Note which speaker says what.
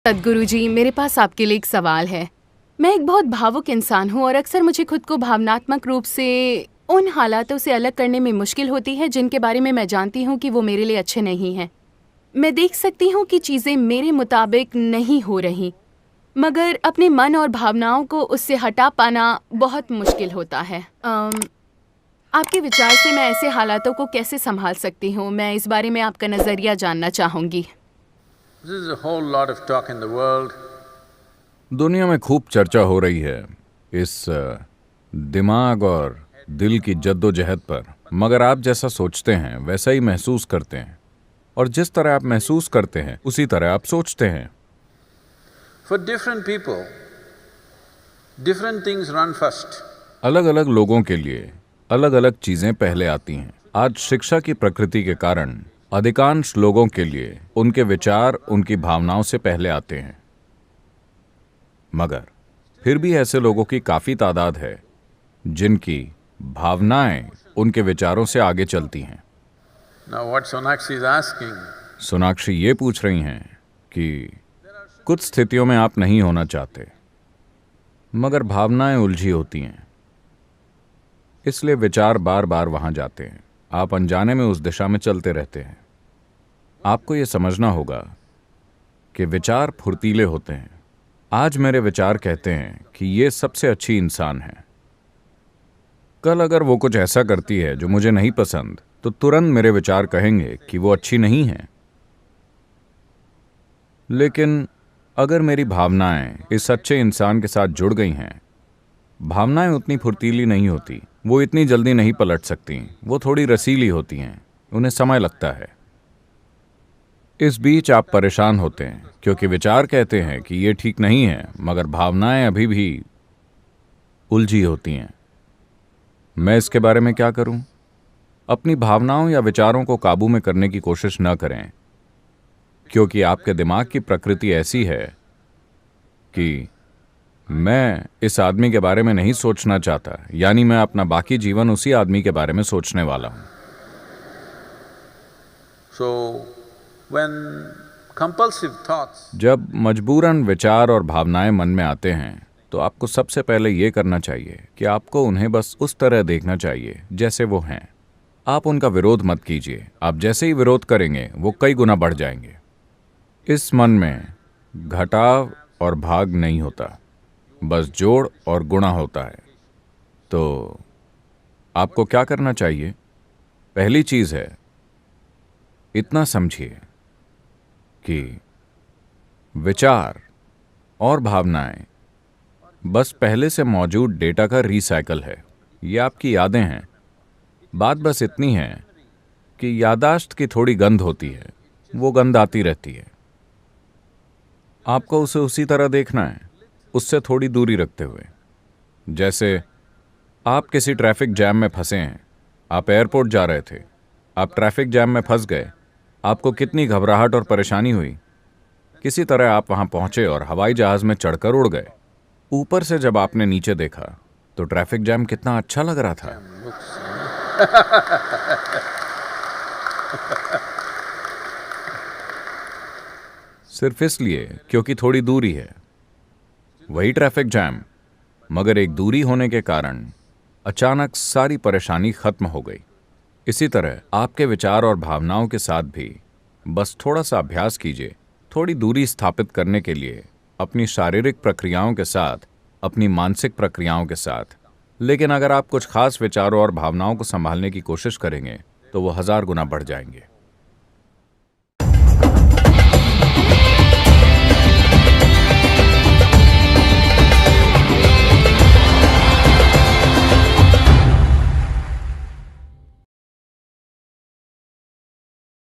Speaker 1: सद्गुरु जी, मेरे पास आपके लिए एक सवाल है। मैं एक बहुत भावुक इंसान हूँ और अक्सर मुझे खुद को भावनात्मक रूप से उन हालातों से अलग करने में मुश्किल होती है जिनके बारे में मैं जानती हूँ कि वो मेरे लिए अच्छे नहीं हैं। मैं देख सकती हूँ कि चीज़ें मेरे मुताबिक नहीं हो रही, मगर अपने मन और भावनाओं को उससे हटा पाना बहुत मुश्किल होता है। आपके विचार से मैं ऐसे हालातों को कैसे संभाल सकती हूँ? मैं इस बारे में आपका नज़रिया जानना चाहूँगी।
Speaker 2: There's a whole lot of talk in the world.
Speaker 3: दुनिया में खूब चर्चा हो रही है इस दिमाग और दिल की जद्दोजहद पर, मगर आप जैसा सोचते हैं वैसा ही महसूस करते हैं, और जिस तरह आप महसूस करते हैं उसी तरह आप सोचते हैं।
Speaker 2: For different people, different things run first.
Speaker 3: अलग अलग लोगों के लिए अलग अलग चीजें पहले आती हैं। आज शिक्षा की प्रकृति के कारण अधिकांश लोगों के लिए उनके विचार उनकी भावनाओं से पहले आते हैं, मगर फिर भी ऐसे लोगों की काफी तादाद है जिनकी भावनाएं उनके विचारों से आगे चलती हैं।
Speaker 2: Now what Sonakshi is asking,
Speaker 3: Sonakshi ये पूछ रही हैं कि कुछ स्थितियों में आप नहीं होना चाहते, मगर भावनाएं उलझी होती हैं, इसलिए विचार बार बार वहां जाते हैं। आप अनजाने में उस दिशा में चलते रहते हैं। आपको ये समझना होगा कि विचार फुर्तीले होते हैं। आज मेरे विचार कहते हैं कि ये सबसे अच्छी इंसान है। कल अगर वो कुछ ऐसा करती है जो मुझे नहीं पसंद, तो तुरंत मेरे विचार कहेंगे कि वो अच्छी नहीं है। लेकिन अगर मेरी भावनाएं इस अच्छे इंसान के साथ जुड़ गई हैं, भावनाएं उतनी फुर्तीली नहीं होती, वो इतनी जल्दी नहीं पलट सकती, वो थोड़ी रसीली होती हैं, उन्हें समय लगता है। इस बीच आप परेशान होते हैं क्योंकि विचार कहते हैं कि ये ठीक नहीं है, मगर भावनाएं अभी भी उलझी होती हैं। मैं इसके बारे में क्या करूं? अपनी भावनाओं या विचारों को काबू में करने की कोशिश न करें, क्योंकि आपके दिमाग की प्रकृति ऐसी है कि मैं इस आदमी के बारे में नहीं सोचना चाहता, यानी मैं अपना बाकी जीवन उसी आदमी के बारे में सोचने वाला हूं।
Speaker 2: so when compulsive thoughts,
Speaker 3: जब मजबूरन विचार और भावनाएं मन में आते हैं, तो आपको सबसे पहले ये करना चाहिए कि आपको उन्हें बस उस तरह देखना चाहिए जैसे वो हैं। आप उनका विरोध मत कीजिए। आप जैसे ही विरोध करेंगे वो कई गुना बढ़ जाएंगे। इस मन में घटाव और भाग नहीं होता, बस जोड़ और गुणा होता है। तो आपको क्या करना चाहिए? पहली चीज है, इतना समझिए कि विचार और भावनाएं बस पहले से मौजूद डेटा का रिसाइकल है। ये आपकी यादें हैं। बात बस इतनी है कि यादाश्त की थोड़ी गंध होती है, वो गंध आती रहती है। आपको उसे उसी तरह देखना है, उससे थोड़ी दूरी रखते हुए। जैसे आप किसी ट्रैफिक जैम में फंसे हैं, आप एयरपोर्ट जा रहे थे, आप ट्रैफिक जैम में फंस गए, आपको कितनी घबराहट और परेशानी हुई। किसी तरह आप वहां पहुंचे और हवाई जहाज में चढ़कर उड़ गए। ऊपर से जब आपने नीचे देखा तो ट्रैफिक जैम कितना अच्छा लग रहा था। सिर्फ इसलिए क्योंकि थोड़ी दूरी है। वही ट्रैफिक जैम, मगर एक दूरी होने के कारण अचानक सारी परेशानी खत्म हो गई। इसी तरह आपके विचार और भावनाओं के साथ भी बस थोड़ा सा अभ्यास कीजिए, थोड़ी दूरी स्थापित करने के लिए, अपनी शारीरिक प्रक्रियाओं के साथ, अपनी मानसिक प्रक्रियाओं के साथ। लेकिन अगर आप कुछ खास विचारों और भावनाओं को संभालने की कोशिश करेंगे तो वो 1000 गुना बढ़ जाएंगे।